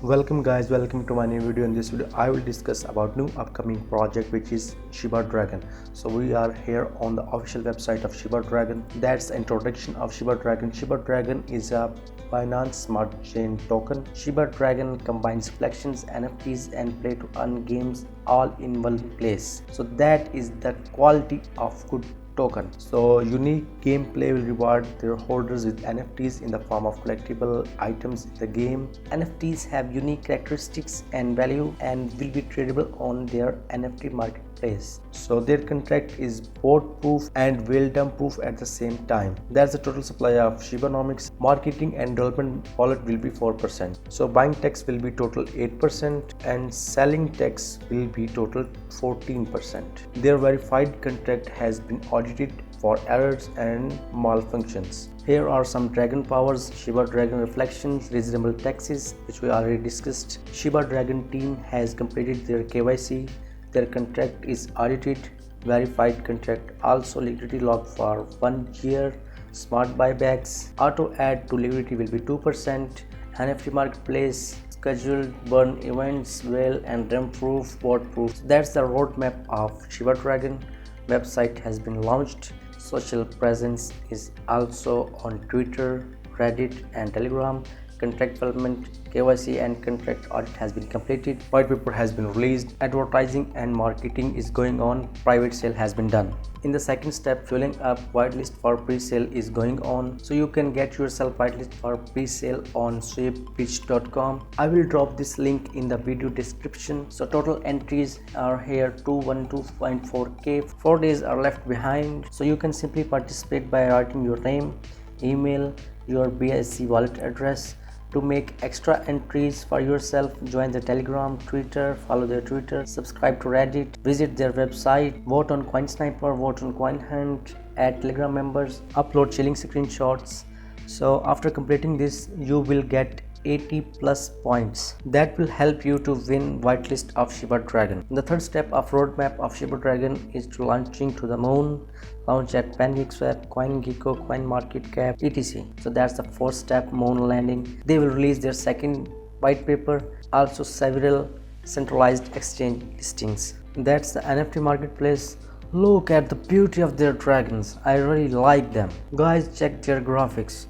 Welcome guys, welcome to my new video. In this video I will discuss about new upcoming project which is Shiba Dragon. So we are here on the official website of Shiba Dragon. That's the introduction of Shiba Dragon. Shiba Dragon is a Binance Smart Chain token. Shiba Dragon combines collections, NFTs and play to earn games all in one place. So that is the quality of good token. So unique gameplay will reward their holders with NFTs in the form of collectible items in the game. NFTs have unique characteristics and value and will be tradable on their NFT marketplace. So their contract is both proof and whale dump proof at the same time. That's the total supply of Shibanomics. Marketing and development wallet will be 4%. So buying tax will be total 8% and selling tax will be total 14%. Their verified contract has been audited for errors and malfunctions. Here are some dragon powers: Shiba Dragon reflections, reasonable taxes, which we already discussed. Shiba Dragon team has completed their KYC. Their contract is audited, verified contract, also liquidity lock for 1 year, smart buybacks, auto add to liquidity will be 2%, NFT marketplace, scheduled burn events, whale and dump proof, bot proof. That's the roadmap of Shiba Dragon. Website has been launched. Social presence is also on Twitter, Reddit and Telegram. Contract development, KYC and contract audit has been completed. White paper has been released. Advertising and marketing is going on. Private sale has been done. In the second step, filling up whitelist for pre-sale is going on. So you can get yourself whitelist for pre-sale on sweepbitch.com. I will drop this link in the video description. So total entries are here 212.4k. 4 days are left behind. So you can simply participate by writing your name, email, your BSC wallet address. To make extra entries for yourself, join the Telegram, Twitter, follow their Twitter, subscribe to Reddit, visit their website, vote on CoinSniper, vote on CoinHunt, add Telegram members, upload chilling screenshots. So after completing this, you will get 80 plus points that will help you to win whitelist of Shiba Dragon. The third step of roadmap of Shiba Dragon is to launching to the moon, launch at PancakeSwap, CoinGecko, CoinMarketCap, etc. So that's the fourth step, moon landing. They will release their second white paper, also several centralized exchange listings. That's the NFT marketplace. Look at the beauty of their dragons. I really like them. Guys, check their graphics.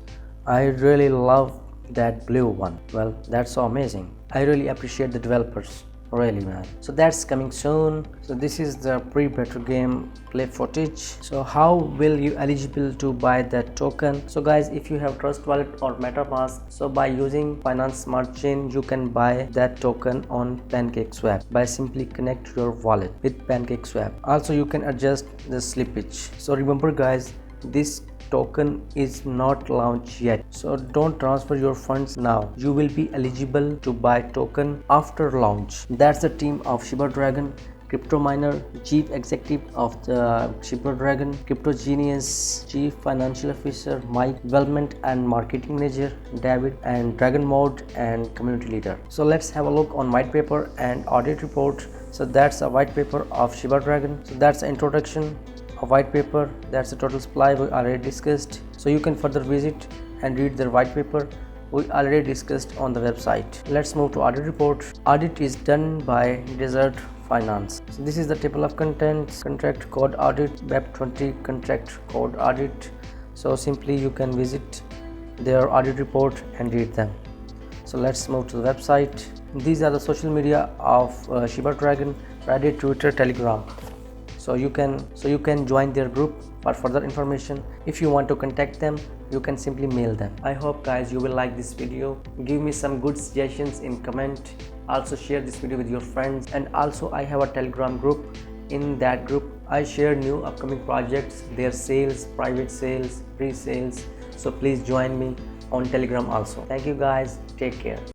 I really love that blue one. Well, that's so amazing. I really appreciate the developers, really, man. So that's coming soon. So this is the pre-beta game play footage. So how will you eligible to buy that token? So guys, if you have Trust Wallet or MetaMask, so by using Binance Smart Chain, you can buy that token on PancakeSwap by simply connect your wallet with PancakeSwap. Also, you can adjust the slippage. So remember guys, this token is not launched yet, so don't transfer your funds now. You will be eligible to buy token after launch. That's the team of Shiba Dragon: Crypto Miner, Chief Executive of the Shiba Dragon, Crypto Genius, Chief Financial Officer Mike, Development and Marketing Manager David, and Dragon Mode and Community Leader. So let's have a look on white paper and audit report. So that's a white paper of Shiba Dragon. So that's the introduction. A white paper, that's the total supply we already discussed. So you can further visit and read their white paper we already discussed on the website. Let's move to audit report. Audit is done by Desert Finance. So this is the table of contents: contract code audit, Web20 contract code audit. So simply you can visit their audit report and read them. So let's move to the website. These are the social media of Shiba Dragon: Reddit, Twitter, Telegram. So you can join their group for further information. If you want to contact them, you can simply mail them. I hope guys you will like this video. Give me some good suggestions in comment. Also share this video with your friends. And also I have a Telegram group. In that group I share new upcoming projects, their sales, private sales, pre-sales. So please join me on Telegram also. Thank you guys. Take care.